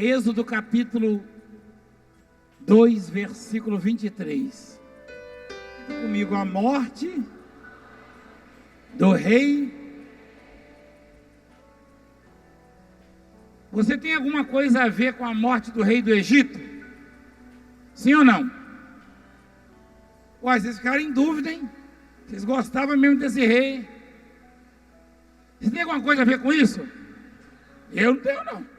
Êxodo capítulo 2, versículo 23. Comigo, a morte do rei. Você tem alguma coisa a ver com a morte do rei do Egito? Sim ou não? Uai, vocês ficaram em dúvida, hein? Vocês gostavam mesmo desse rei? Você tem alguma coisa a ver com isso? Eu não tenho, não.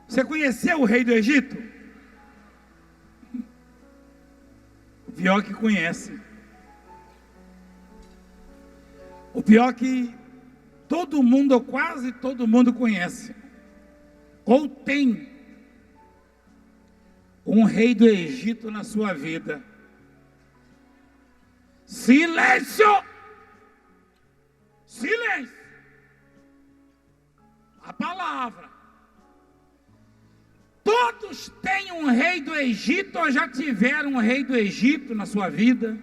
Você conheceu o rei do Egito? O pior que conhece. O pior que todo mundo, ou quase todo mundo conhece. Ou tem um rei do Egito na sua vida. Silêncio! Silêncio! A palavra. Todos têm um rei do Egito ou já tiveram um rei do Egito na sua vida.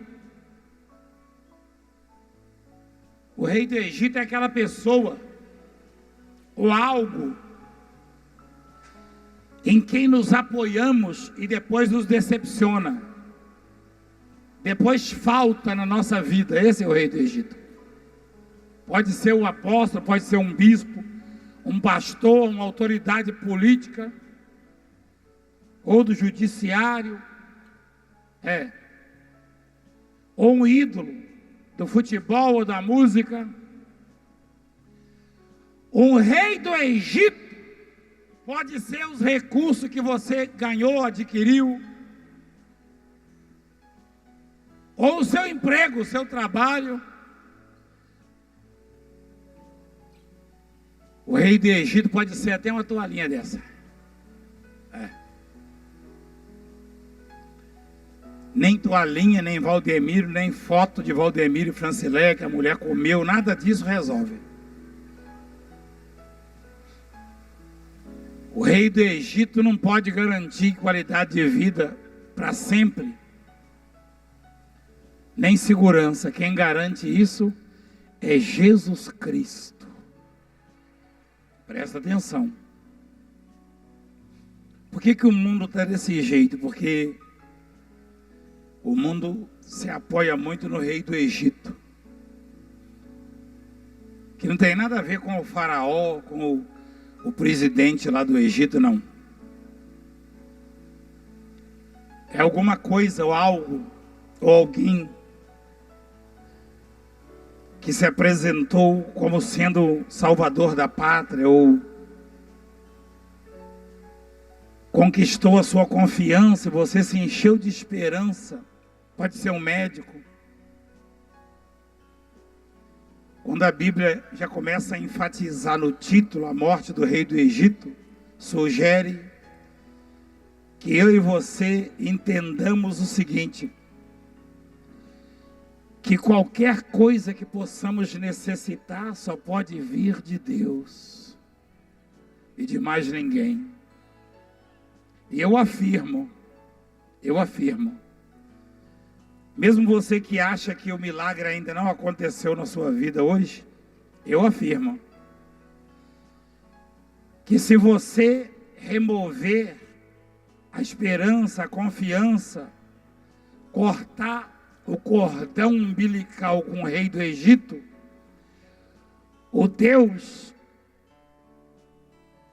O rei do Egito é aquela pessoa ou algo em quem nos apoiamos e depois nos decepciona. Depois falta na nossa vida. Esse é o rei do Egito. Pode ser um apóstolo, pode ser um bispo, um pastor, uma autoridade política, ou do judiciário, ou um ídolo do futebol ou da música. Um rei do Egito pode ser os recursos que você ganhou, adquiriu, ou o seu emprego, o seu trabalho. O rei do Egito pode ser até uma toalhinha dessa. Nem toalhinha, nem Valdemiro, nem foto de Valdemiro e Francilé que a mulher comeu, nada disso resolve. O rei do Egito não pode garantir qualidade de vida para sempre, nem segurança. Quem garante isso é Jesus Cristo. Presta atenção. Por que o mundo está desse jeito? Porque o mundo se apoia muito no rei do Egito, que não tem nada a ver com o faraó, com o presidente lá do Egito, não. É alguma coisa ou algo, ou alguém que se apresentou como sendo salvador da pátria, ou conquistou a sua confiança e você se encheu de esperança. Pode ser um médico. Quando a Bíblia já começa a enfatizar no título a morte do rei do Egito, sugere que eu e você entendamos o seguinte: que qualquer coisa que possamos necessitar só pode vir de Deus e de mais ninguém. E eu afirmo, mesmo você que acha que o milagre ainda não aconteceu na sua vida hoje, eu afirmo que se você remover a esperança, a confiança, cortar o cordão umbilical com o rei do Egito, o Deus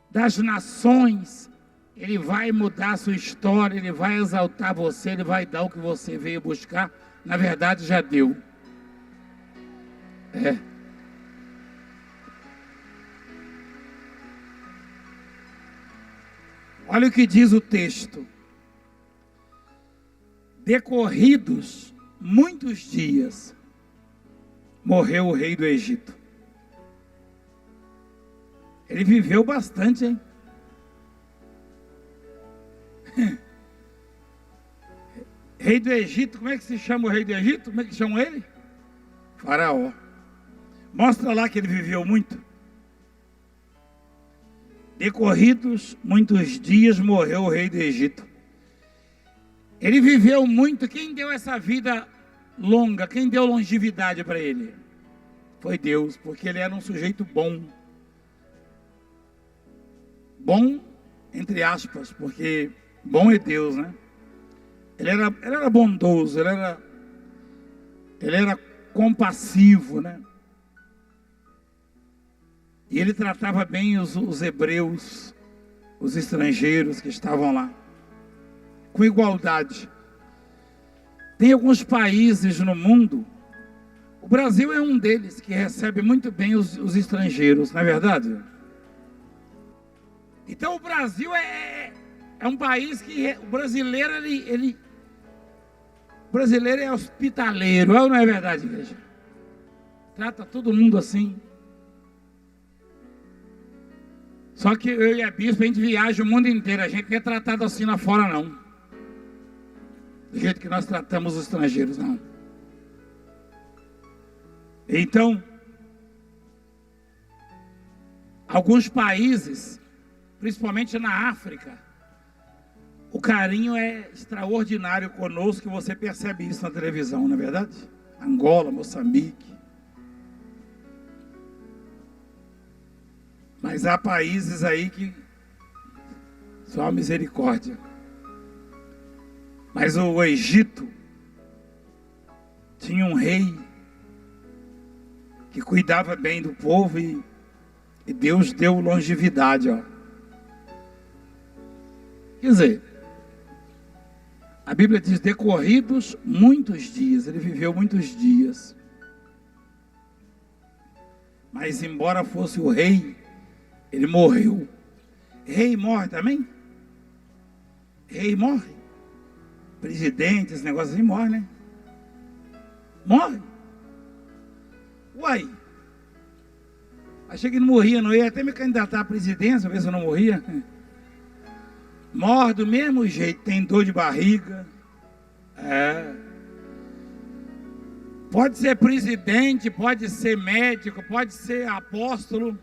das nações, Ele vai mudar a sua história, Ele vai exaltar você, Ele vai dar o que você veio buscar. Na verdade, já deu. Olha o que diz o texto. Decorridos muitos dias, morreu o rei do Egito. Ele viveu bastante, hein? Rei do Egito, como é que se chama o rei do Egito? Como é que chamam ele? Faraó. Mostra lá que ele viveu muito. Decorridos muitos dias, morreu o rei do Egito. Ele viveu muito. Quem deu essa vida longa? Quem deu longevidade para ele? Foi Deus, porque ele era um sujeito bom. Bom, entre aspas, porque bom é Deus, né? Ele era bondoso, ele era compassivo, né? E ele tratava bem os hebreus, os estrangeiros que estavam lá, com igualdade. Tem alguns países no mundo, o Brasil é um deles, que recebe muito bem os estrangeiros, não é verdade? Então o Brasil é um país que o brasileiro, o brasileiro é hospitaleiro, não é verdade, igreja? Trata todo mundo assim. Só que eu e a bispa, a gente viaja o mundo inteiro, a gente não é tratado assim lá fora, não. Do jeito que nós tratamos os estrangeiros, não. Então, alguns países, principalmente na África, o carinho é extraordinário conosco, que você percebe isso na televisão, não é verdade? Angola, Moçambique. Mas há países aí que só a misericórdia. Mas o Egito tinha um rei que cuidava bem do povo e Deus deu longevidade, ó. Quer dizer, a Bíblia diz, decorridos muitos dias, ele viveu muitos dias. Mas embora fosse o rei, ele morreu. Rei morre também? Rei morre. Presidente, esse negócio assim, morre, né? Morre. Uai. Achei que não morria, não ia até me candidatar à presidência, ver se eu não morria. Morre do mesmo jeito, tem dor de barriga. Pode ser presidente, pode ser médico, pode ser apóstolo.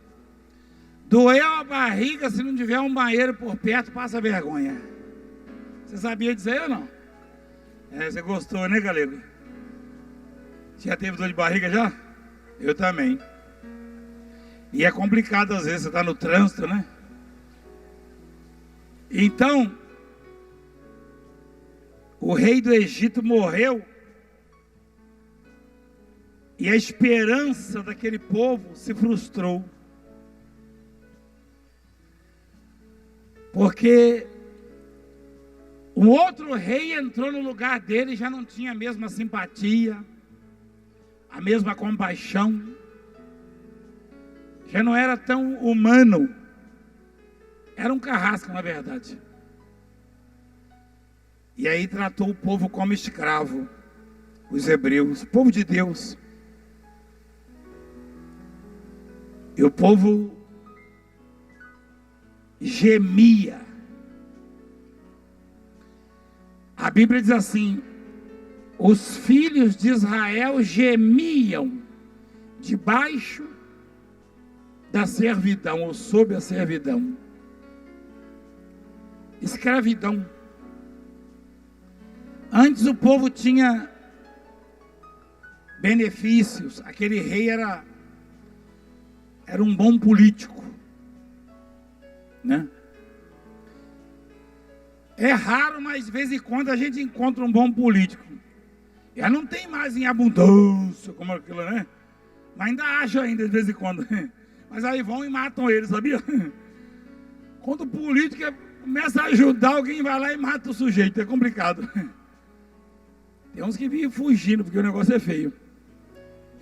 Doeu a barriga, se não tiver um banheiro por perto, passa vergonha. Você sabia disso aí ou não? Você gostou, né, galego? Já teve dor de barriga já? Eu também. E é complicado às vezes, você está no trânsito, né? Então, o rei do Egito morreu e a esperança daquele povo se frustrou. Porque um outro rei entrou no lugar dele e já não tinha a mesma simpatia, a mesma compaixão, já não era tão humano, era um carrasco na verdade. E aí tratou o povo como escravo, os hebreus, o povo de Deus. E o povo gemia. A Bíblia diz assim: os filhos de Israel gemiam debaixo da servidão, ou sob a servidão. Escravidão. Antes o povo tinha benefícios, aquele rei era um bom político, né? É raro, mas de vez em quando a gente encontra um bom político. Já não tem mais em abundância como aquilo, né? Mas ainda acha ainda de vez em quando. Mas aí vão e matam ele, sabia? Quando o político começa a ajudar, alguém vai lá e mata o sujeito. É complicado. Tem uns que vivem fugindo, porque o negócio é feio.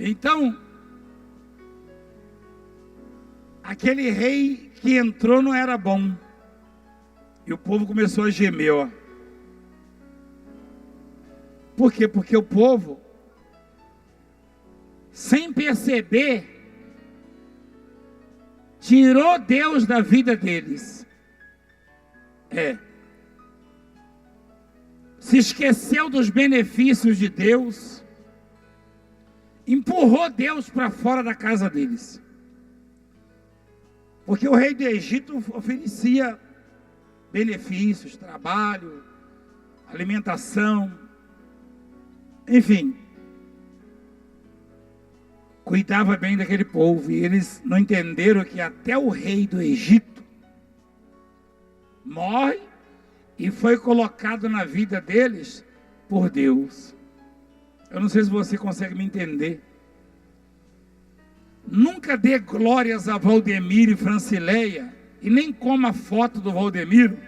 Então, aquele rei que entrou não era bom. E o povo começou a gemer, ó. Por quê? Porque o povo, sem perceber, tirou Deus da vida deles. Se esqueceu dos benefícios de Deus, empurrou Deus para fora da casa deles. Porque o rei do Egito oferecia benefícios, trabalho, alimentação, enfim, cuidava bem daquele povo. E eles não entenderam que até o rei do Egito morre e foi colocado na vida deles por Deus. Eu não sei se você consegue me entender. Nunca dê glórias a Valdemiro e Francileia, e nem coma foto do Valdemiro,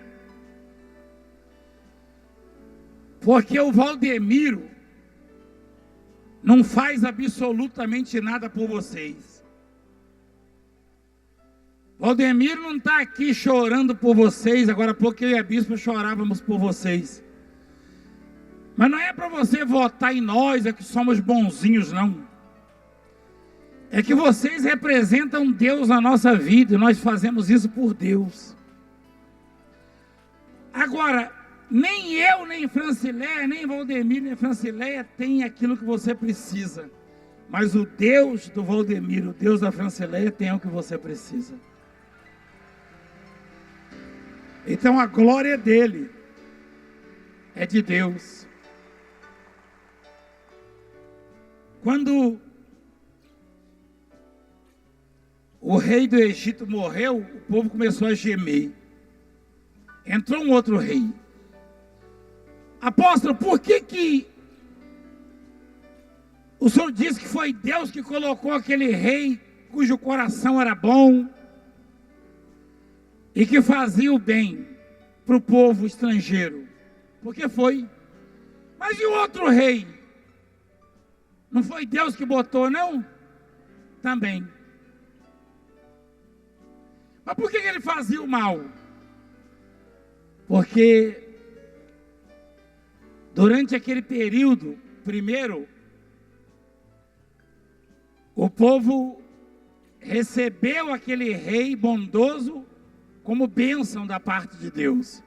porque o Valdemiro não faz absolutamente nada por vocês. Valdemiro não está aqui chorando por vocês. Agora há pouco eu e a bispa chorávamos por vocês. Mas não é para você votar em nós, é que somos bonzinhos, não. É que vocês representam Deus na nossa vida, e nós fazemos isso por Deus. Agora, nem eu, nem Francileia, nem Valdemiro, nem Francileia tem aquilo que você precisa. Mas o Deus do Valdemiro, o Deus da Francileia tem o que você precisa. Então a glória dele é de Deus. Quando o rei do Egito morreu, o povo começou a gemer. Entrou um outro rei. Apóstolo, por que o senhor disse que foi Deus que colocou aquele rei cujo coração era bom e que fazia o bem para o povo estrangeiro? Porque foi. Mas e o outro rei? Não foi Deus que botou, não? Também. Mas por que ele fazia o mal? Porque durante aquele período, primeiro, o povo recebeu aquele rei bondoso como bênção da parte de Deus,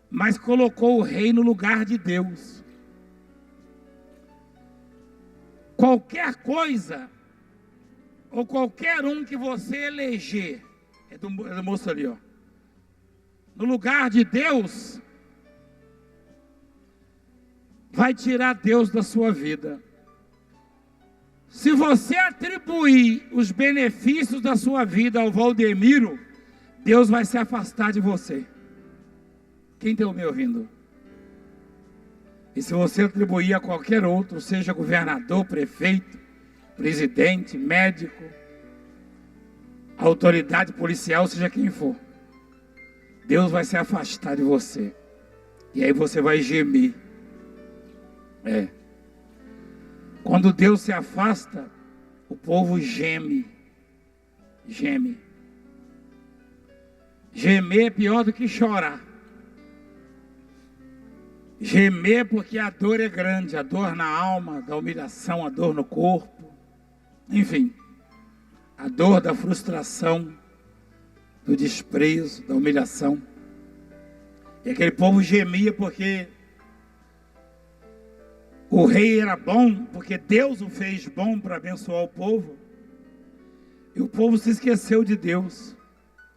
mas colocou o rei no lugar de Deus. Qualquer coisa, ou qualquer um que você eleger, é do moço ali, ó, no lugar de Deus, vai tirar Deus da sua vida. Se você atribuir os benefícios da sua vida ao Valdemiro, Deus vai se afastar de você. Quem está me ouvindo? E se você atribuir a qualquer outro, seja governador, prefeito, presidente, médico, autoridade policial, seja quem for, Deus vai se afastar de você. E aí você vai gemer. Quando Deus se afasta, o povo geme. Geme. Gemer é pior do que chorar. Gemer porque a dor é grande, a dor na alma, da humilhação, a dor no corpo. Enfim, a dor da frustração, do desprezo, da humilhação. E aquele povo gemia porque o rei era bom, porque Deus o fez bom para abençoar o povo. E o povo se esqueceu de Deus.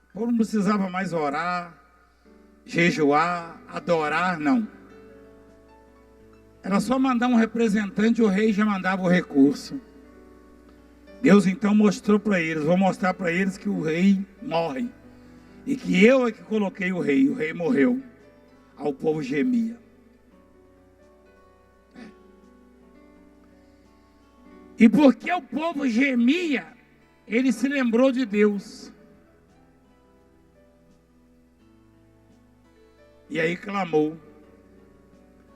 O povo não precisava mais orar, jejuar, adorar, não. Era só mandar um representante, o rei já mandava o recurso. Deus então mostrou para eles, vou mostrar para eles que o rei morre. E que eu é que coloquei o rei morreu. Aí o povo gemia. E porque o povo gemia, ele se lembrou de Deus. E aí clamou.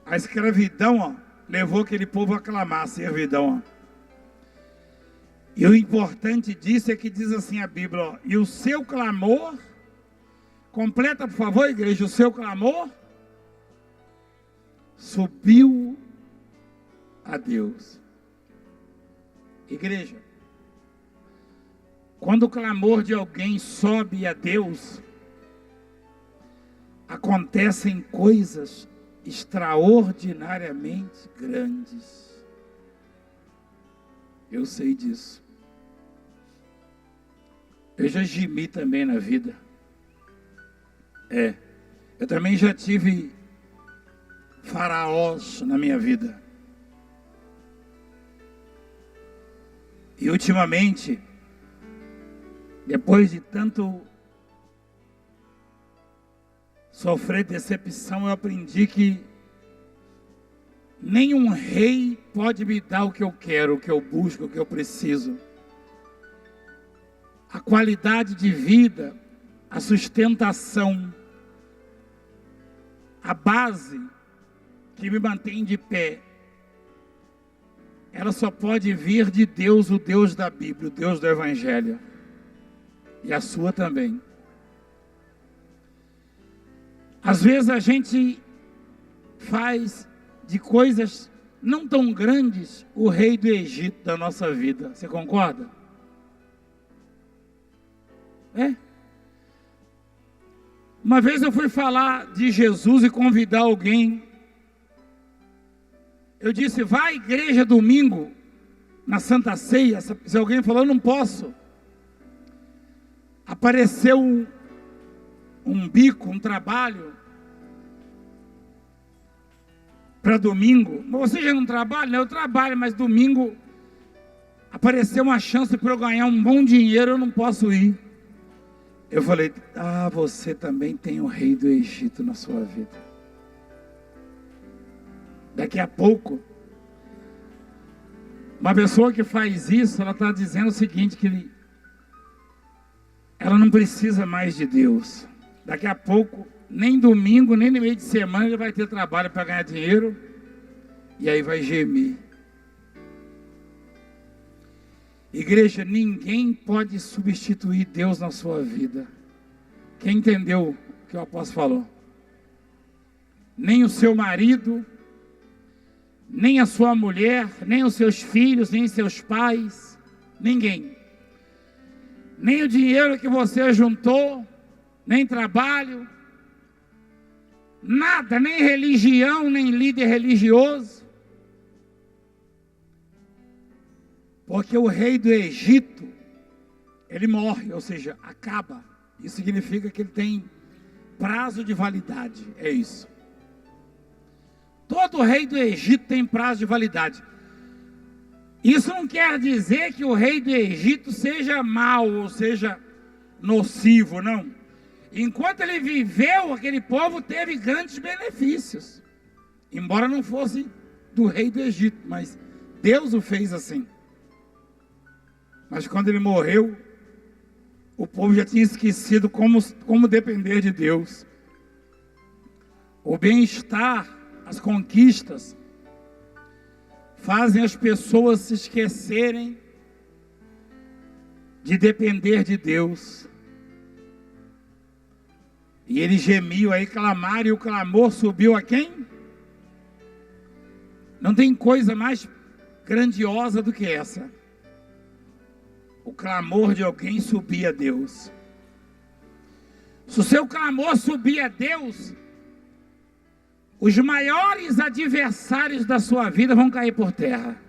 A escravidão, levou aquele povo a clamar, a servidão. E o importante disso é que diz assim a Bíblia, e o seu clamor, completa por favor, igreja, o seu clamor subiu a Deus. Igreja, quando o clamor de alguém sobe a Deus, acontecem coisas extraordinariamente grandes. Eu sei disso. Eu já gemi também na vida. Eu também já tive faraós na minha vida. E ultimamente, depois de tanto sofrer decepção, eu aprendi que nenhum rei pode me dar o que eu quero, o que eu busco, o que eu preciso. A qualidade de vida, a sustentação, a base que me mantém de pé, ela só pode vir de Deus, o Deus da Bíblia, o Deus do Evangelho. E a sua também. Às vezes a gente faz de coisas não tão grandes o rei do Egito da nossa vida. Você concorda? Uma vez eu fui falar de Jesus e convidar alguém. Eu disse, vai à igreja domingo, na Santa Ceia. Se alguém falou, eu não posso. Apareceu um bico, um trabalho para domingo. Mas você já não trabalha? Não, eu trabalho, mas domingo apareceu uma chance para eu ganhar um bom dinheiro, eu não posso ir. Eu falei, você também tem o rei do Egito na sua vida. Daqui a pouco, uma pessoa que faz isso, ela está dizendo o seguinte, que ela não precisa mais de Deus. Daqui a pouco, nem domingo, nem no meio de semana, ele vai ter trabalho para ganhar dinheiro, e aí vai gemer. Igreja, ninguém pode substituir Deus na sua vida. Quem entendeu o que o apóstolo falou? Nem o seu marido, nem a sua mulher, nem os seus filhos, nem seus pais, ninguém. Nem o dinheiro que você juntou, nem trabalho, nada, nem religião, nem líder religioso. Porque o rei do Egito, ele morre, ou seja, acaba. Isso significa que ele tem prazo de validade, é isso. Todo rei do Egito tem prazo de validade. Isso não quer dizer que o rei do Egito seja mau, ou seja nocivo, não. Enquanto ele viveu, aquele povo teve grandes benefícios. Embora não fosse do rei do Egito, mas Deus o fez assim. Mas quando ele morreu, o povo já tinha esquecido como depender de Deus. O bem-estar, as conquistas, fazem as pessoas se esquecerem de depender de Deus. E ele gemiu, aí clamaram, e o clamor subiu a quem? Não tem coisa mais grandiosa do que essa. O clamor de alguém subir a Deus. Se o seu clamor subir a Deus, os maiores adversários da sua vida vão cair por terra.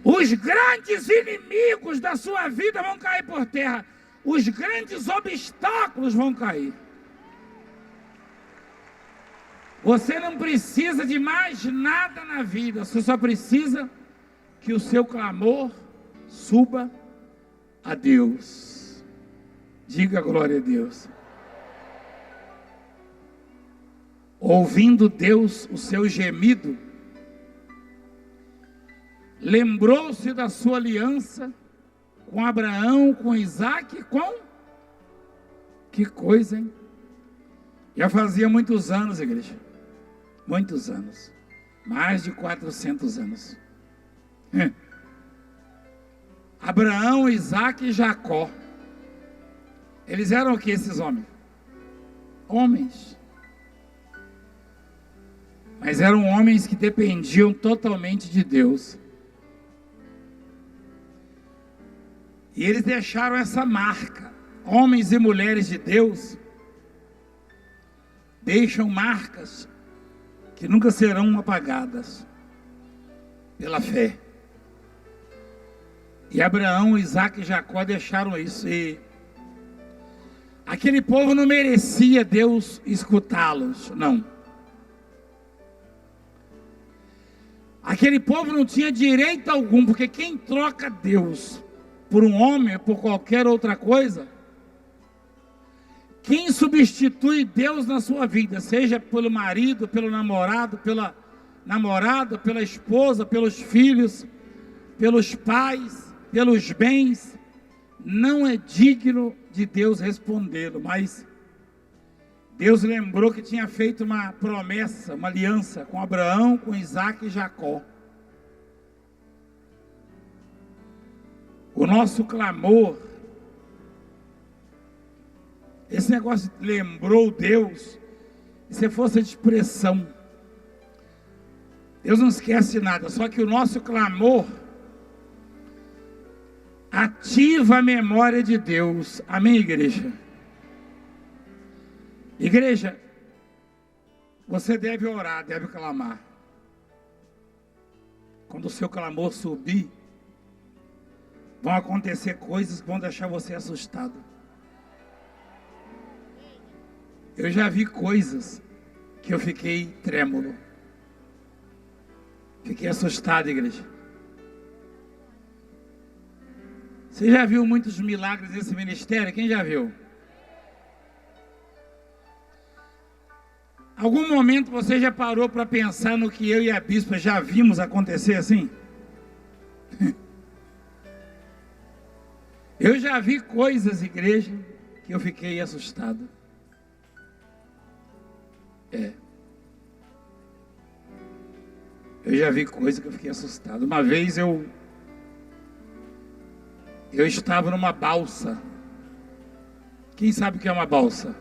Os grandes inimigos da sua vida vão cair por terra. Os grandes obstáculos vão cair. Você não precisa de mais nada na vida. Você só precisa que o seu clamor suba a Deus. Diga glória a Deus. Ouvindo Deus o seu gemido, lembrou-se da sua aliança com Abraão, com Isaac, com... Que coisa, hein? Já fazia muitos anos, igreja. Muitos anos. Mais de 400 anos. Abraão, Isaac e Jacó. Eles eram o que esses homens? Homens. Mas eram homens que dependiam totalmente de Deus. E eles deixaram essa marca. Homens e mulheres de Deus deixam marcas que nunca serão apagadas pela fé. E Abraão, Isaac e Jacó deixaram isso. E aquele povo não merecia Deus escutá-los, não. Aquele povo não tinha direito algum, porque quem troca Deus por um homem, por qualquer outra coisa, Quem substitui Deus na sua vida, seja pelo marido, pelo namorado, pela namorada, pela esposa, pelos filhos, pelos pais, pelos bens, não é digno de Deus respondê-lo. Mas Deus lembrou que tinha feito uma promessa, uma aliança com Abraão, com Isaac e Jacó. O nosso clamor, esse negócio lembrou Deus, isso é força de expressão. Deus não esquece nada, só que o nosso clamor ativa a memória de Deus. Amém, igreja? Igreja, você deve orar, deve clamar. Quando o seu clamor subir, vão acontecer coisas que vão deixar você assustado. Eu já vi coisas que eu fiquei trêmulo. Fiquei assustado, igreja. Você já viu muitos milagres nesse ministério? Quem já viu? Algum momento você já parou para pensar no que eu e a bispa já vimos acontecer assim? Eu já vi coisas, igreja, que eu fiquei assustado. Eu já vi coisas que eu fiquei assustado. Uma vez eu estava numa balsa. Quem sabe o que é uma balsa?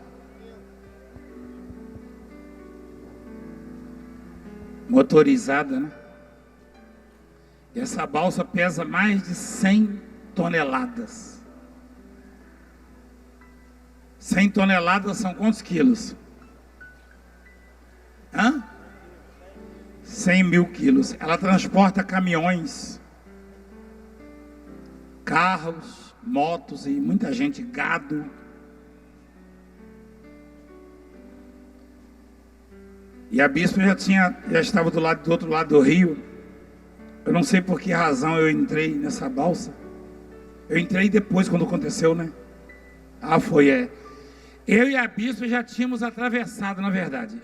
Motorizada, né? E essa balsa pesa mais de 100 toneladas. 100 toneladas são quantos quilos? 100 mil quilos. Ela transporta caminhões, carros, motos e muita gente, gado. E a bispa já estava do outro lado do rio. Eu não sei por que razão eu entrei nessa balsa. Eu entrei depois, quando aconteceu, né? Eu e a bispa já tínhamos atravessado, na verdade.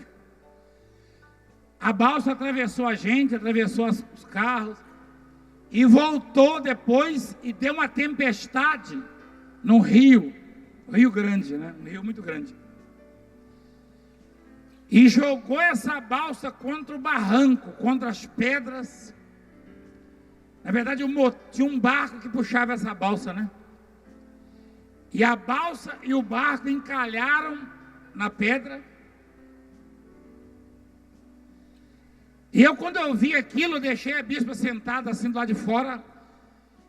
A balsa atravessou a gente, atravessou os carros e voltou depois e deu uma tempestade no rio. Rio grande, né? Um rio muito grande. E jogou essa balsa contra o barranco, contra as pedras. Na verdade, tinha um barco que puxava essa balsa, né? E a balsa e o barco encalharam na pedra. E eu, quando eu vi aquilo, deixei a bispa sentada assim do lado de fora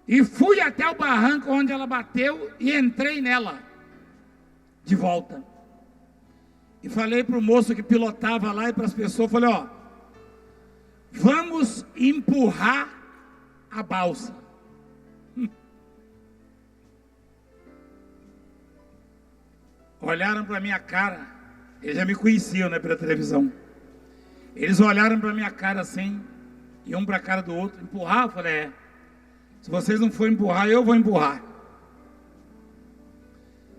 e fui até o barranco onde ela bateu e entrei nela de volta. E falei para o moço que pilotava lá e para as pessoas, falei, vamos empurrar a balsa. Olharam para minha cara, eles já me conheciam, né, pela televisão. Eles olharam para minha cara assim, e um para a cara do outro, empurrar, eu falei, se vocês não forem empurrar, eu vou empurrar.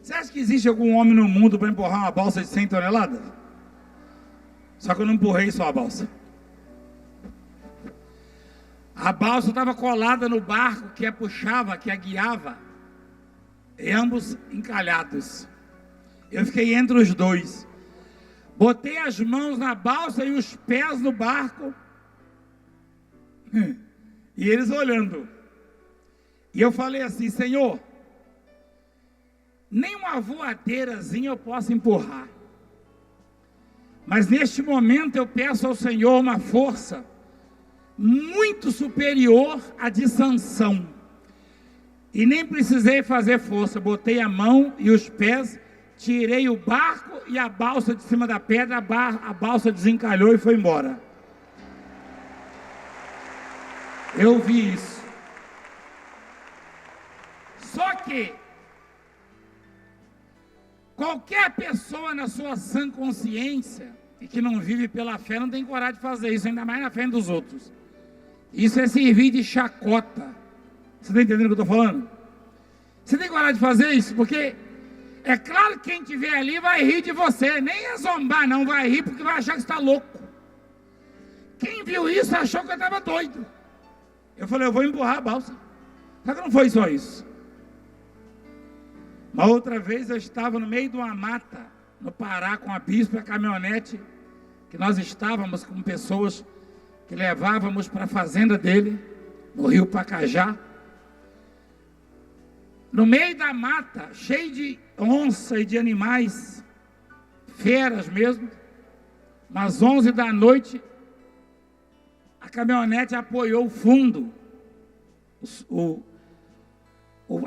Você acha que existe algum homem no mundo para empurrar uma balsa de 100 toneladas? Só que eu não empurrei só a balsa. A balsa estava colada no barco que a puxava, que a guiava, e ambos encalhados. Eu fiquei entre os dois. Botei as mãos na balsa e os pés no barco. E eles olhando. E eu falei assim, Senhor, nem uma voadeirazinha eu posso empurrar. Mas neste momento eu peço ao Senhor uma força muito superior à de Sansão. E nem precisei fazer força. Botei a mão e os pés, tirei o barco e a balsa de cima da pedra, a balsa desencalhou e foi embora. Eu vi isso. Só que qualquer pessoa na sua sã consciência e que não vive pela fé não tem coragem de fazer isso, ainda mais na fé dos outros. Isso é servir de chacota. Você está entendendo o que eu estou falando? Você tem coragem de fazer isso? Porque É claro que quem estiver ali vai rir de você, nem é zombar não, vai rir porque vai achar que você está louco. Quem viu isso achou que eu estava doido. Eu falei, eu vou empurrar a balsa. Só que não foi só isso. Uma outra vez eu estava no meio de uma mata, no Pará, com a bispo e a caminhonete, que nós estávamos com pessoas que levávamos para a fazenda dele, no rio Pacajá. No meio da mata, cheio de onça e de animais, feras mesmo, às 11 da noite, a caminhonete apoiou o fundo,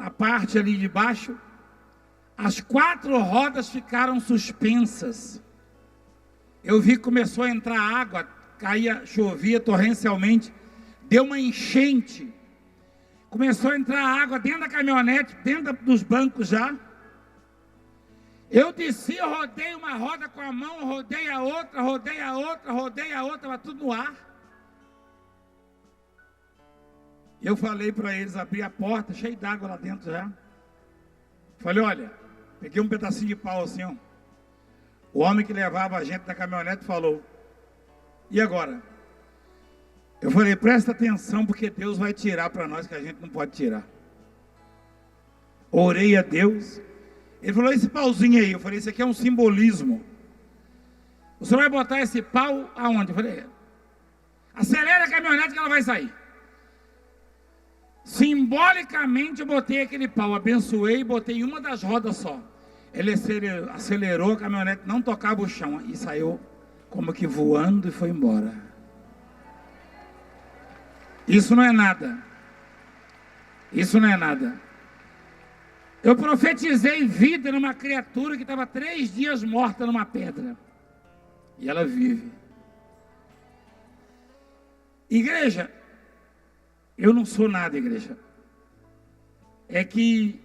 a parte ali de baixo, as 4 rodas ficaram suspensas. Eu vi que começou a entrar água, caía, chovia torrencialmente, deu uma enchente, começou a entrar água dentro da caminhonete, dentro dos bancos já. Eu desci, eu rodei uma roda com a mão, rodei a outra, estava tudo no ar. Eu falei para eles abrir a porta, cheio d'água lá dentro já. Falei, olha, peguei um pedacinho de pau assim, ó. O homem que levava a gente da caminhonete falou, e agora? Eu falei, presta atenção, porque Deus vai tirar para nós que a gente não pode tirar. Orei a Deus. Ele falou, esse pauzinho aí. Eu falei, isso aqui é um simbolismo. O senhor vai botar esse pau aonde? Eu falei, acelera a caminhonete que ela vai sair. Simbolicamente eu botei aquele pau, abençoei e botei uma das rodas só. Ele acelerou, a caminhonete não tocava o chão e saiu como que voando e foi embora. Isso não é nada. Isso não é nada. Eu profetizei vida numa criatura que estava 3 dias morta numa pedra. E ela vive. Igreja, eu não sou nada, igreja. É que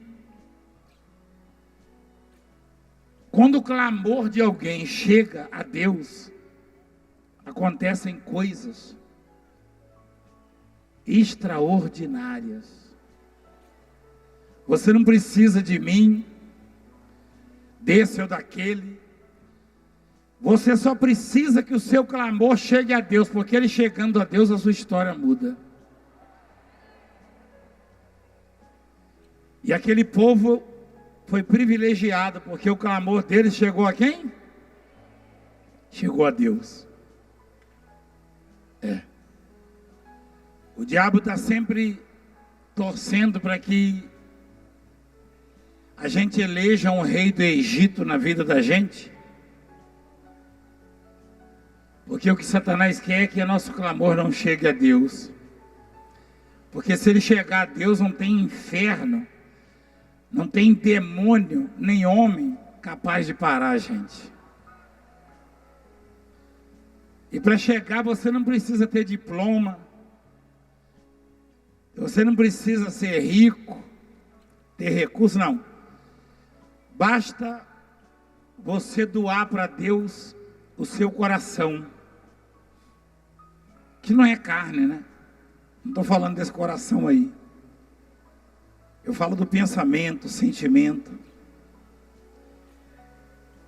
quando o clamor de alguém chega a Deus, acontecem coisas extraordinárias. Você não precisa de mim, desse ou daquele. Você só precisa que o seu clamor chegue a Deus, porque ele chegando a Deus, a sua história muda. E aquele povo foi privilegiado, porque o clamor deles chegou a quem? Chegou a Deus. O diabo está sempre torcendo para que a gente eleja um rei do Egito na vida da gente. Porque o que Satanás quer é que o nosso clamor não chegue a Deus. Porque se ele chegar a Deus, não tem inferno, não tem demônio, nem homem capaz de parar a gente. E para chegar você não precisa ter diploma, você não precisa ser rico, ter recurso, não. Basta você doar para Deus o seu coração, que não é carne, né? Não estou falando desse coração aí. Eu falo do pensamento, sentimento.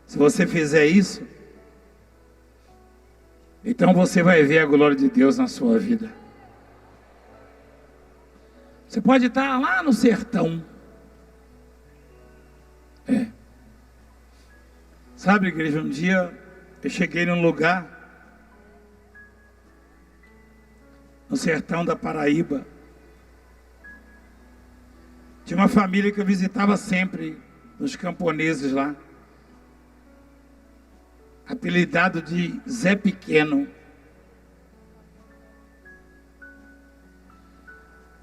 Se você fizer isso, então você vai ver a glória de Deus na sua vida. Você pode estar lá no sertão. Sabe, igreja, um dia eu cheguei num lugar, no sertão da Paraíba. Tinha uma família que eu visitava sempre, os camponeses lá, apelidado de Zé Pequeno.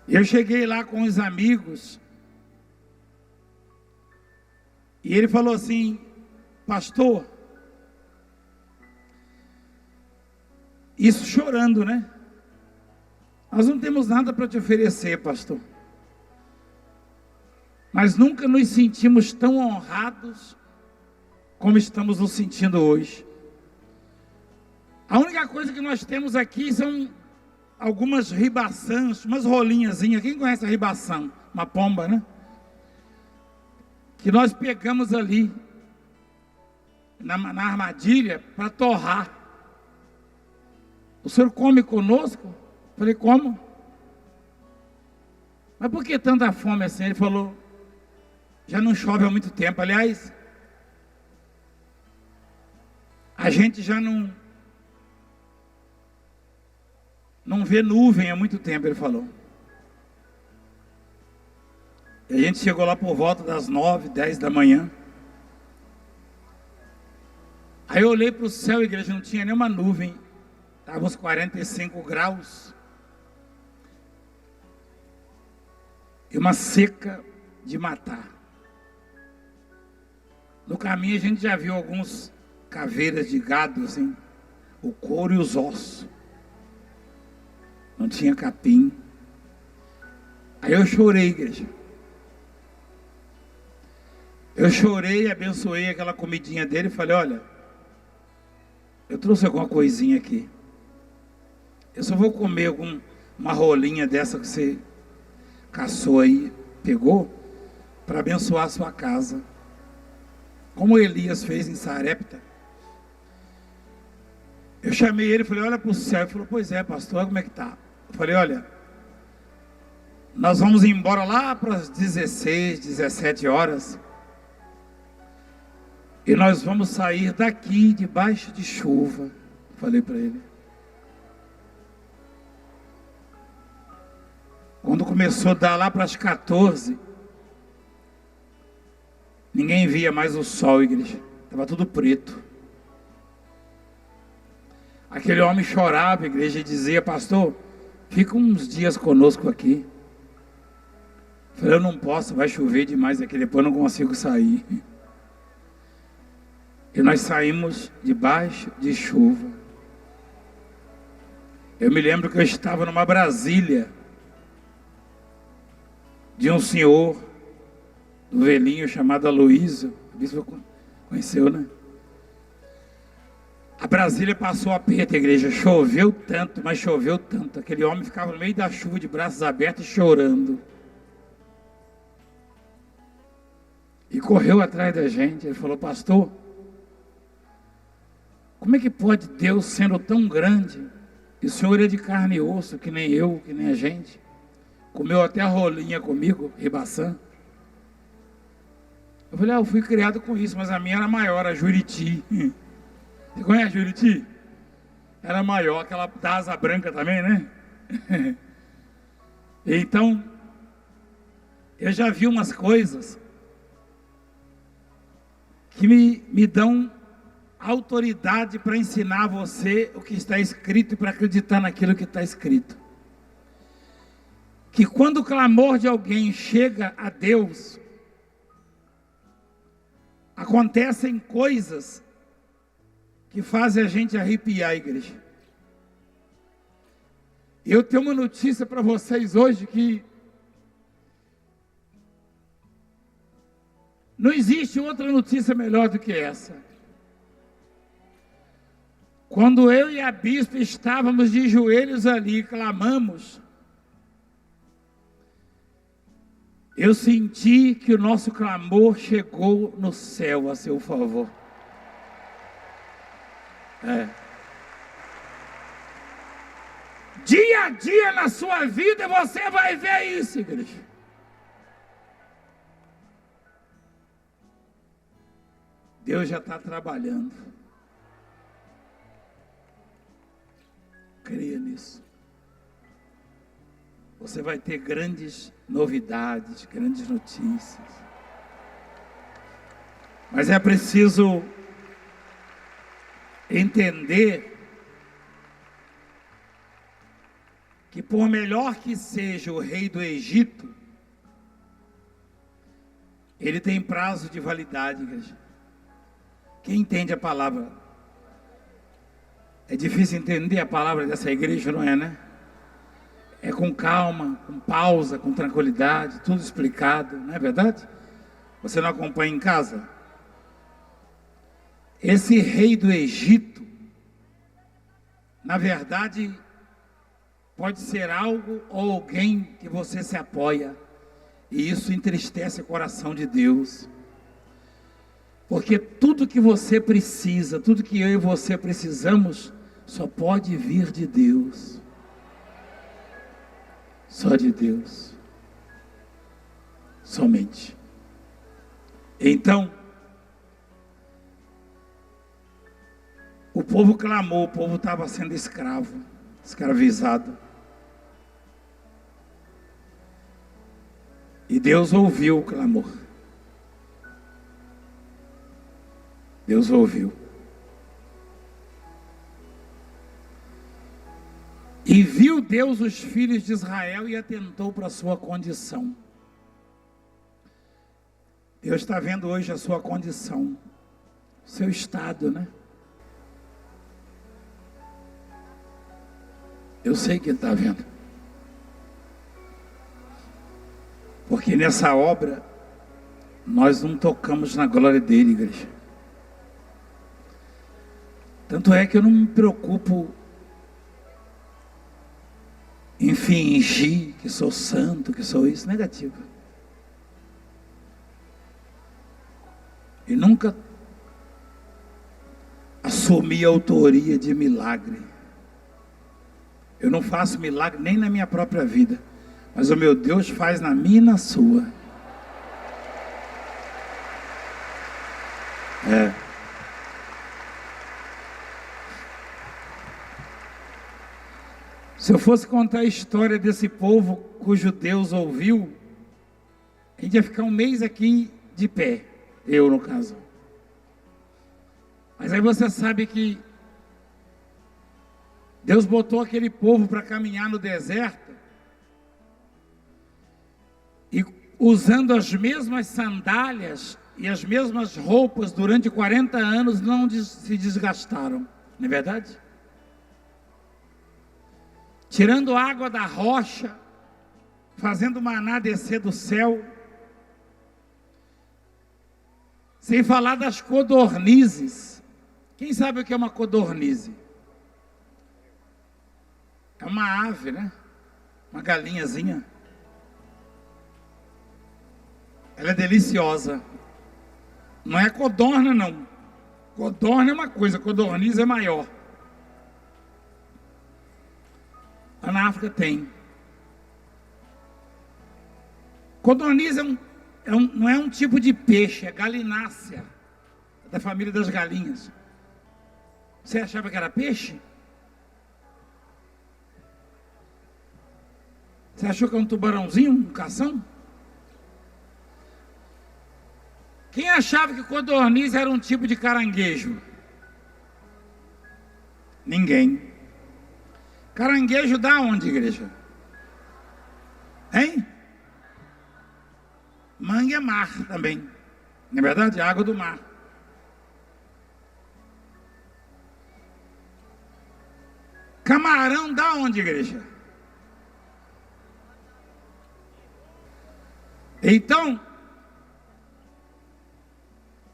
Eu cheguei lá com os amigos, e ele falou assim, pastor, isso chorando, né? Nós não temos nada para te oferecer, pastor. Mas nunca nos sentimos tão honrados como estamos nos sentindo hoje. A única coisa que nós temos aqui são algumas ribaçãs, umas rolinhazinhas. Quem conhece a ribação? Uma pomba, né? que nós pegamos ali, na armadilha, para torrar. O senhor come conosco? Eu falei, como? Mas por que tanta fome assim? Ele falou, já não chove há muito tempo. Aliás, a gente já não vê nuvem há muito tempo, ele falou. E a gente chegou lá por volta das 9, 10 da manhã. Aí eu olhei para o céu, igreja, não tinha nenhuma nuvem. Estava uns 45 graus. E uma seca de matar. No caminho a gente já viu alguns caveiras de gado, assim, o couro e os ossos. Não tinha capim. Aí eu chorei, igreja. Eu chorei, abençoei aquela comidinha dele e falei, olha, eu trouxe alguma coisinha aqui. Eu só vou comer uma rolinha dessa que você caçou aí, pegou, para abençoar a sua casa. Como Elias fez em Sarepta. Eu chamei ele e falei, olha para o céu. Ele falou, pois é, pastor, como é que está? Eu falei, olha, nós vamos embora lá para as 16, 17 horas. E nós vamos sair daqui debaixo de chuva. Falei para ele. Quando começou a dar lá para as 14, ninguém via mais o sol, igreja. Estava tudo preto. Aquele homem chorava, igreja, e dizia, pastor, fica uns dias conosco aqui. Eu falei, eu não posso, vai chover demais aqui, depois eu não consigo sair. E nós saímos debaixo de chuva. Eu me lembro que eu estava numa Brasília, de um senhor, do velhinho chamado Aloísio, o bispo conheceu, né? A Brasília passou aperto, a igreja, choveu tanto, mas choveu tanto, aquele homem ficava no meio da chuva de braços abertos chorando. E correu atrás da gente, ele falou, pastor, como é que pode Deus sendo tão grande, e o senhor é de carne e osso, que nem eu, que nem a gente, comeu até a rolinha comigo, ribaçã. Eu falei, eu fui criado com isso, mas a minha era maior, a Juriti. Você conhece a Juriti? Era maior, aquela da asa branca também, né? Então, eu já vi umas coisas que me dão autoridade para ensinar você o que está escrito e para acreditar naquilo que está escrito. Que quando o clamor de alguém chega a Deus, acontecem coisas que fazem a gente arrepiar, igreja. Eu tenho uma notícia para vocês hoje que não existe outra notícia melhor do que essa. Quando eu e a bispa estávamos de joelhos ali, clamamos, eu senti que o nosso clamor chegou no céu a seu favor. Dia a dia na sua vida você vai ver isso, igreja. Deus já está trabalhando. Creia nisso. Você vai ter grandes novidades, grandes notícias. Mas é preciso entender que por melhor que seja o rei do Egito, ele tem prazo de validade, igreja. Quem entende a palavra? É difícil entender a palavra dessa igreja, não é, né? É com calma, com pausa, com tranquilidade, tudo explicado, não é verdade? Você não acompanha em casa? Esse rei do Egito, na verdade, pode ser algo ou alguém que você se apoia, e isso entristece o coração de Deus. Porque tudo que você precisa, tudo que eu e você precisamos, só pode vir de Deus. Só de Deus. Somente. Então, o povo clamou, o povo estava sendo escravo, escravizado. E Deus ouviu o clamor. Deus ouviu. E viu Deus os filhos de Israel e atentou para a sua condição. Deus está vendo hoje a sua condição, o seu estado, né? Eu sei que Ele está vendo. Porque nessa obra, nós não tocamos na glória dele, igreja. Tanto é que eu não me preocupo em fingir que sou santo, que sou isso, negativo. E nunca assumi a autoria de milagre. Eu não faço milagre nem na minha própria vida, mas o meu Deus faz na minha e na sua. Se eu fosse contar a história desse povo cujo Deus ouviu, a gente ia ficar um mês aqui de pé, eu no caso. Mas aí você sabe que Deus botou aquele povo para caminhar no deserto e usando as mesmas sandálias e as mesmas roupas durante 40 anos não se desgastaram, não é verdade? Tirando água da rocha, fazendo maná descer do céu, sem falar das codornizes. Quem sabe o que é uma codornize? É uma ave, né? Uma galinhazinha. Ela é deliciosa. Não é codorna, não. Codorna é uma coisa, codorniz é maior. Lá na África tem. Codorniz não é um tipo de peixe, é galinácea, da família das galinhas. Você achava que era peixe? Você achou que é um tubarãozinho, um cação? Quem achava que codorniz era um tipo de caranguejo? Ninguém. Caranguejo dá onde, igreja? Hein? Mangue é mar também. Não é verdade? Água do mar. Camarão dá onde, igreja? Então,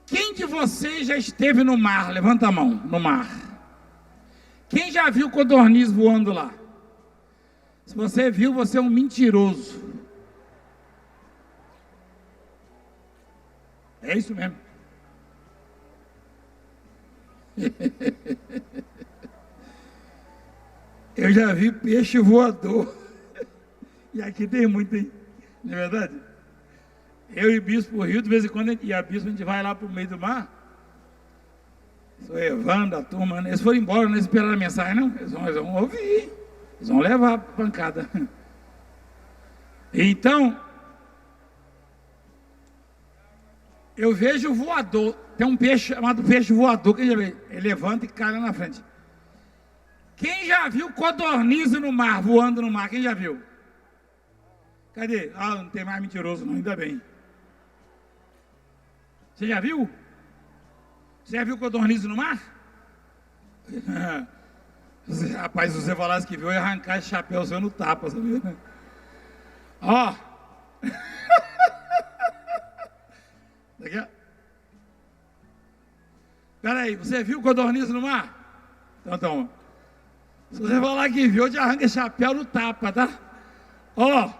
quem de vocês já esteve no mar? Levanta a mão, no mar. Quem já viu codorniz voando lá? Se você viu, você é um mentiroso. É isso mesmo. Eu já vi peixe voador. E aqui tem muito, hein? Não é verdade? Eu e Bispo Rio, de vez em quando, e a Bispo, a gente vai lá para o meio do mar. Sou Evandro, a turma, eles foram embora, não esperaram a mensagem, não. Eles vão ouvir, eles vão levar a pancada. Então, eu vejo o voador. Tem um peixe chamado peixe voador, que ele levanta e cai lá na frente. Quem já viu codorniz no mar, voando no mar? Quem já viu? Cadê? Ah, não tem mais mentiroso não, ainda bem. Você já viu? Você já viu codorniz no mar? Rapaz, se você falasse que viu, eu ia arrancar esse chapéu seu no tapa, sabia? Ó. Daqui a... Peraí, você viu codorniz no mar? Então, se você falar que viu, eu te arranca esse chapéu no tapa, tá? Ó.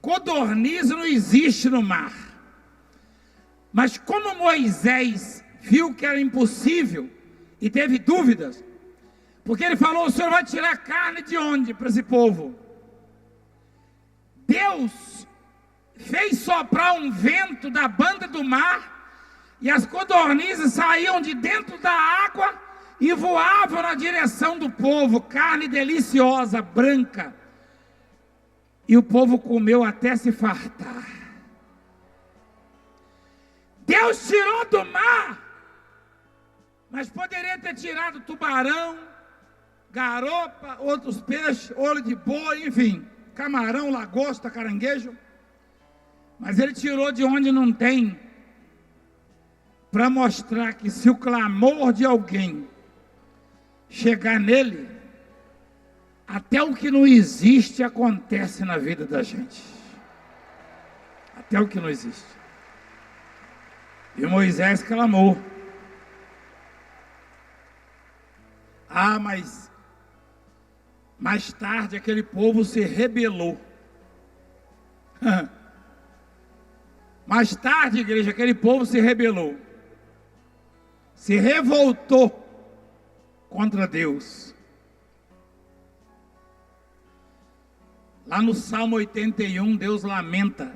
Codorniz não existe no mar. Mas como Moisés viu que era impossível e teve dúvidas, porque ele falou: o Senhor vai tirar carne de onde para esse povo? Deus fez soprar um vento da banda do mar, e as codornizes saíam de dentro da água e voavam na direção do povo, carne deliciosa, branca. E o povo comeu até se fartar. Deus tirou do mar, mas poderia ter tirado tubarão, garopa, outros peixes, olho de boi, enfim, camarão, lagosta, caranguejo. Mas ele tirou de onde não tem, para mostrar que se o clamor de alguém chegar nele, até o que não existe acontece na vida da gente. Até o que não existe. E Moisés clamou. Mas mais tarde aquele povo se rebelou. Mais tarde, igreja, aquele povo se rebelou. Se revoltou contra Deus. Lá no Salmo 81, Deus lamenta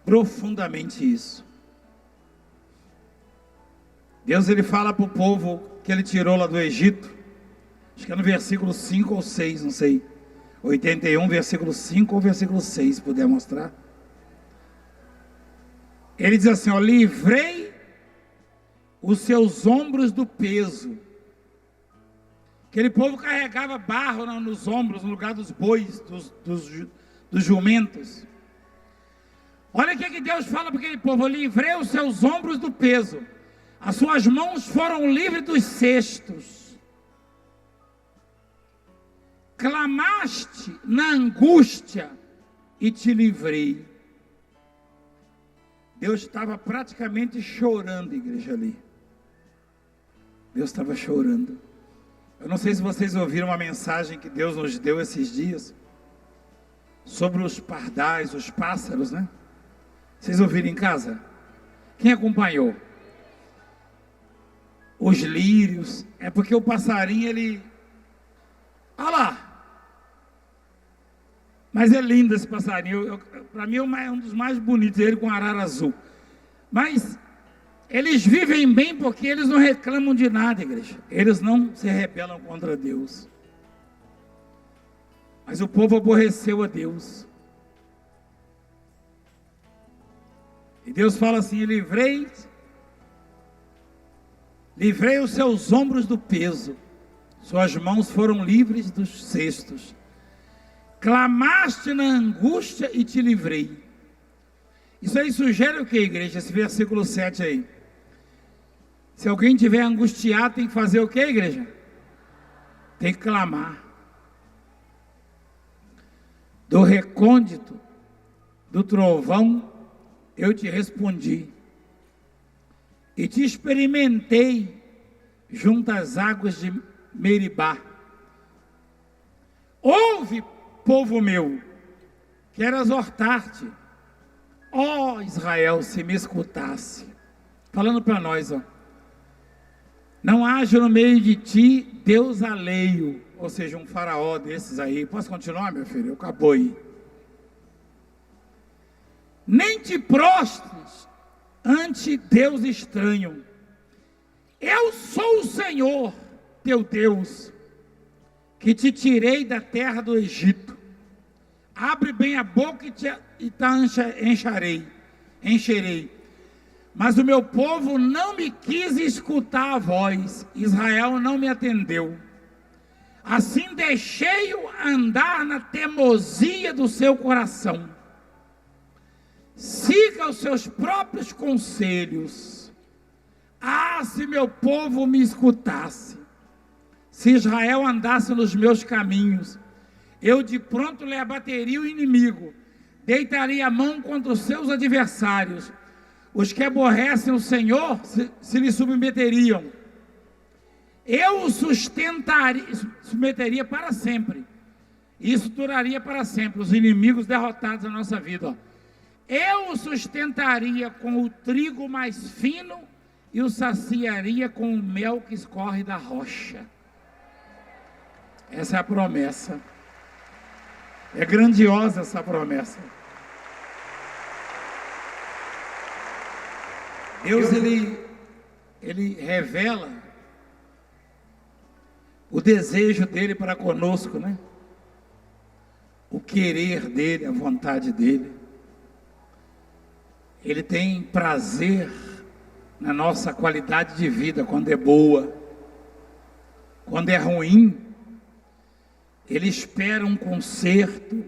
profundamente isso. Deus, ele fala para o povo que ele tirou lá do Egito, acho que é no versículo 5 ou 6, não sei, 81, versículo 5 ou versículo 6, se puder mostrar. Ele diz assim: ó, livrei os seus ombros do peso. Aquele povo carregava barro nos ombros, no lugar dos bois, dos jumentos. Olha o que Deus fala para aquele povo: eu livrei os seus ombros do peso, as suas mãos foram livres dos cestos. Clamaste na angústia e te livrei. Deus estava praticamente chorando, igreja, ali. Deus estava chorando. Eu não sei se vocês ouviram uma mensagem que Deus nos deu esses dias, sobre os pardais, os pássaros, né? Vocês ouviram em casa? Quem acompanhou? Os lírios. É porque o passarinho, ele... olha lá! Mas é lindo esse passarinho. Para mim é um dos mais bonitos, ele com arara azul. Mas eles vivem bem porque eles não reclamam de nada, igreja. Eles não se rebelam contra Deus. Mas o povo aborreceu a Deus. E Deus fala assim: livrei os seus ombros do peso, suas mãos foram livres dos cestos. Clamaste na angústia e te livrei. Isso aí sugere o que, igreja? Esse versículo 7 aí. Se alguém estiver angustiado, tem que fazer o que, igreja? Tem que clamar. Do recôndito, do trovão, eu te respondi. E te experimentei junto às águas de Meribá. Ouve, povo meu, quero exortar-te. Ó Israel, se me escutasse. Falando para nós, ó. Não haja no meio de ti Deus alheio, ou seja, um faraó desses aí. Posso continuar, meu filho? Acabou aí. Nem te prostres ante Deus estranho. Eu sou o Senhor, teu Deus, que te tirei da terra do Egito. Abre bem a boca e encherei. Mas o meu povo não me quis escutar a voz, Israel não me atendeu. Assim deixei-o andar na teimosia do seu coração. Siga os seus próprios conselhos. Se meu povo me escutasse, se Israel andasse nos meus caminhos, eu de pronto lhe abateria o inimigo, deitaria a mão contra os seus adversários. Os que aborrecem o Senhor se lhe submeteriam. Eu o submeteria para sempre. Isso duraria para sempre. Os inimigos derrotados na nossa vida. Ó. Eu o sustentaria com o trigo mais fino e o saciaria com o mel que escorre da rocha. Essa é a promessa. É grandiosa essa promessa. Deus, ele revela o desejo dele para conosco, né? O querer dele, a vontade dele. Ele tem prazer na nossa qualidade de vida, quando é boa. Quando é ruim, ele espera um conserto,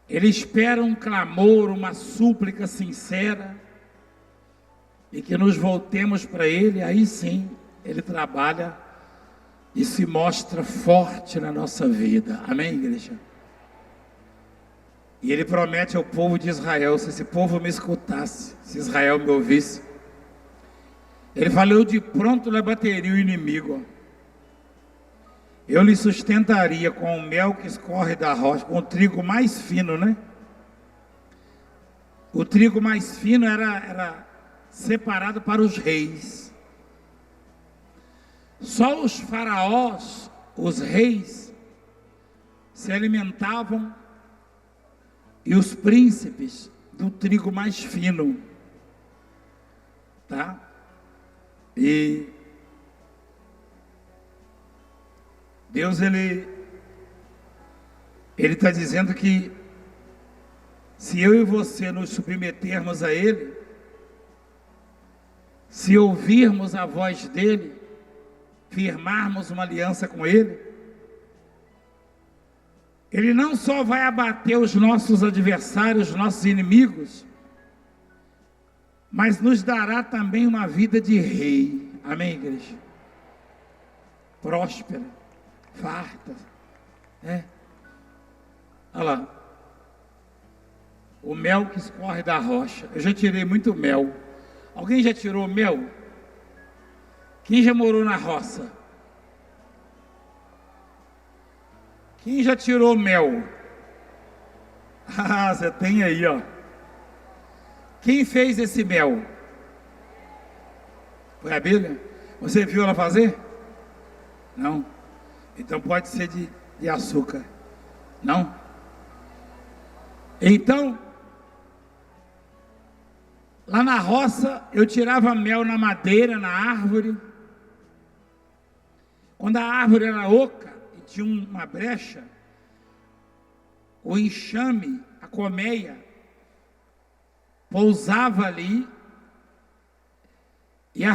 ele espera um clamor, uma súplica sincera, e que nos voltemos para ele. Aí sim, ele trabalha e se mostra forte na nossa vida. Amém, igreja? E ele promete ao povo de Israel, se esse povo me escutasse, se Israel me ouvisse, ele falou: de pronto lhe bateria o inimigo. Eu lhe sustentaria com o mel que escorre da rocha, com o trigo mais fino, né? O trigo mais fino era separado para os reis. Só os faraós, os reis, se alimentavam, e os príncipes do trigo mais fino, tá? E Deus, ele está dizendo que se eu e você nos submetermos a Ele, se ouvirmos a voz dEle, firmarmos uma aliança com Ele, Ele não só vai abater os nossos adversários, os nossos inimigos, mas nos dará também uma vida de rei. Amém, igreja? Próspera, farta, né? Olha lá, o mel que escorre da rocha. Eu já tirei muito mel. Alguém já tirou mel? Quem já morou na roça? Quem já tirou mel? Ah, você tem aí, ó. Quem fez esse mel? Foi a Bíblia? Você viu ela fazer? Não. Então pode ser de açúcar. Não? Então, lá na roça, eu tirava mel na madeira, na árvore. Quando a árvore era oca e tinha uma brecha, o enxame, a colmeia, pousava ali, e a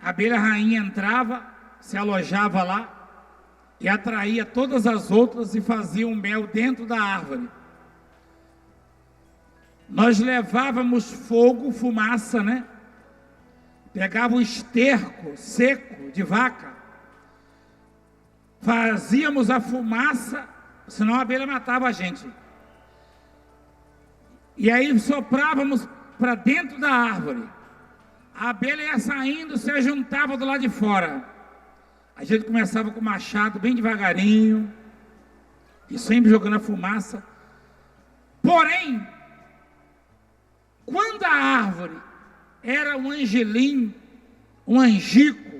abelha rainha entrava, se alojava lá, e atraía todas as outras e fazia um mel dentro da árvore. Nós levávamos fogo, fumaça, né? Pegava o esterco seco de vaca, fazíamos a fumaça, senão a abelha matava a gente. E aí soprávamos para dentro da árvore. A abelha ia saindo, se juntava do lado de fora. A gente começava com o machado bem devagarinho, e sempre jogando a fumaça. Porém, quando a árvore era um angelim, um angico,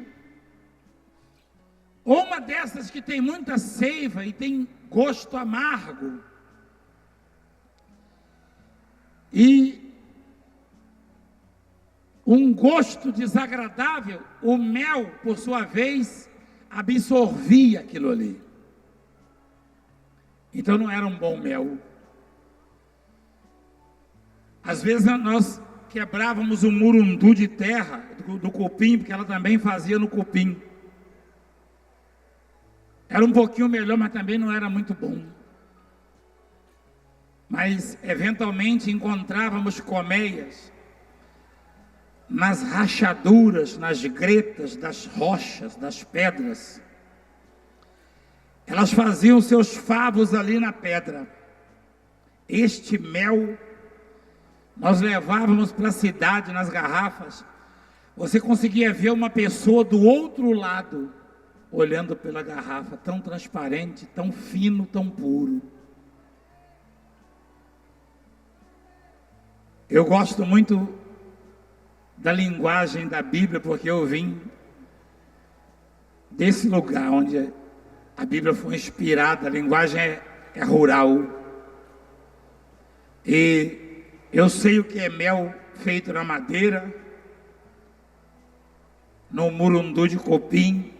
ou uma dessas que tem muita seiva e tem gosto amargo, e um gosto desagradável, o mel, por sua vez, absorvia aquilo ali. Então não era um bom mel. Às vezes nós quebrávamos o murundu de terra do cupim, porque ela também fazia no cupim. Era um pouquinho melhor, mas também não era muito bom. Mas eventualmente encontrávamos colmeias nas rachaduras, nas gretas das rochas, das pedras. Elas faziam seus favos ali na pedra. Este mel nós levávamos para a cidade nas garrafas. Você conseguia ver uma pessoa do outro lado olhando pela garrafa, tão transparente, tão fino, tão puro. Eu gosto muito da linguagem da Bíblia, porque eu vim desse lugar onde a Bíblia foi inspirada. A linguagem é rural. E eu sei o que é mel feito na madeira, no murundu de copim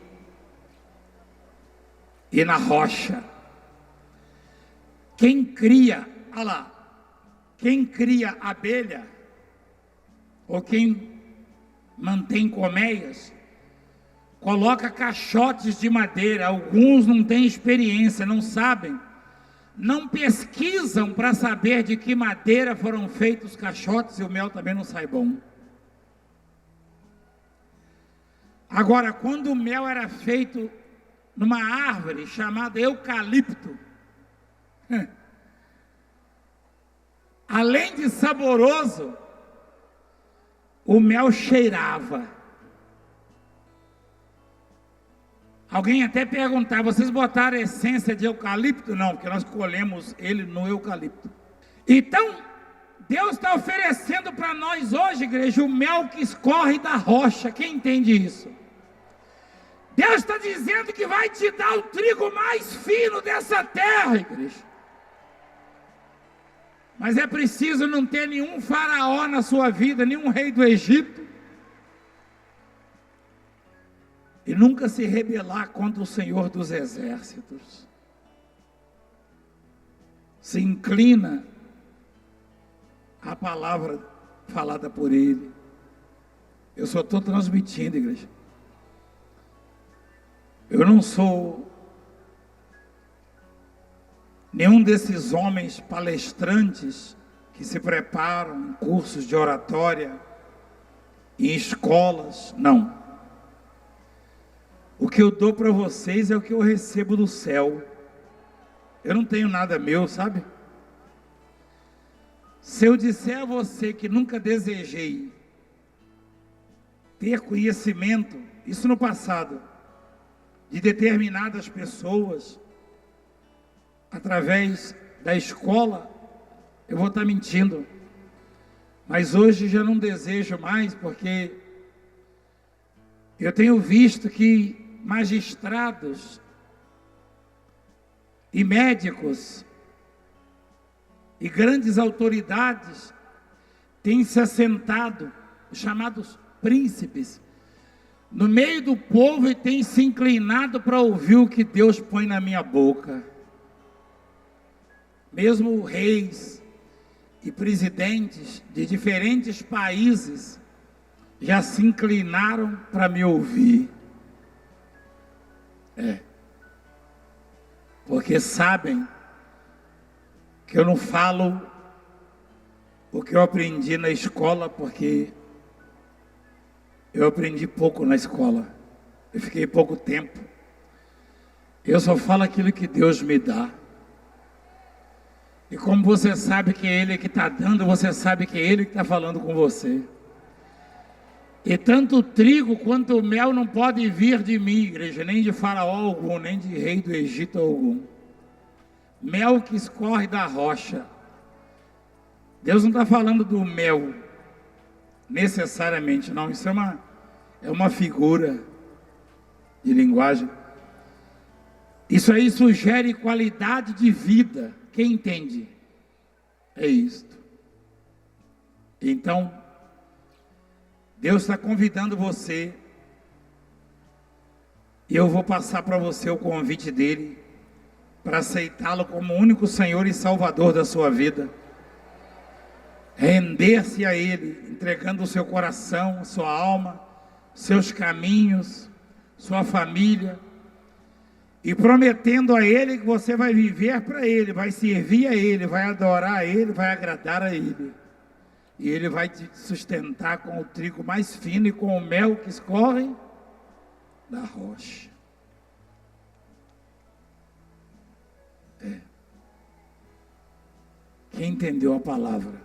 e na rocha. Quem cria, olha lá, quem cria abelha, ou quem mantém colmeias, coloca caixotes de madeira. Alguns não têm experiência, não sabem, não pesquisam para saber de que madeira foram feitos os caixotes, e o mel também não sai bom. Agora, quando o mel era feito numa árvore chamada eucalipto, além de saboroso, o mel cheirava. Alguém até perguntar: vocês botaram essência de eucalipto? Não, porque nós colhemos ele no eucalipto. Então, Deus está oferecendo para nós hoje, igreja, o mel que escorre da rocha. Quem entende isso? Deus está dizendo que vai te dar o trigo mais fino dessa terra, igreja. Mas é preciso não ter nenhum faraó na sua vida, nenhum rei do Egito, e nunca se rebelar contra o Senhor dos Exércitos. Se inclina à palavra falada por Ele. Eu só estou transmitindo, igreja. Eu não sou nenhum desses homens palestrantes que se preparam em cursos de oratória, em escolas, não. O que eu dou para vocês é o que eu recebo do céu. Eu não tenho nada meu, sabe? Se eu disser a você que nunca desejei ter conhecimento, isso no passado, de determinadas pessoas, através da escola, eu vou estar mentindo. Mas hoje já não desejo mais, porque eu tenho visto que magistrados e médicos e grandes autoridades têm se assentado, os chamados príncipes, no meio do povo, e têm se inclinado para ouvir o que Deus põe na minha boca. Mesmo reis e presidentes de diferentes países já se inclinaram para me ouvir. Porque sabem que eu não falo o que eu aprendi na escola, porque eu aprendi pouco na escola, eu fiquei pouco tempo. Eu só falo aquilo que Deus me dá. E como você sabe que é Ele que está dando, você sabe que é Ele que está falando com você. E tanto o trigo quanto o mel não pode vir de mim, igreja, nem de faraó algum, nem de rei do Egito algum. Mel que escorre da rocha. Deus não está falando do mel necessariamente, não. Isso é uma figura de linguagem. Isso aí sugere qualidade de vida. Quem entende? É isto. Então, Deus está convidando você, e eu vou passar para você o convite dele, para aceitá-lo como o único Senhor e Salvador da sua vida. Render-se a Ele, entregando o seu coração, sua alma, seus caminhos, sua família, e prometendo a Ele que você vai viver para Ele, vai servir a Ele, vai adorar a Ele, vai agradar a Ele. E Ele vai te sustentar com o trigo mais fino e com o mel que escorre da rocha. Quem entendeu a palavra?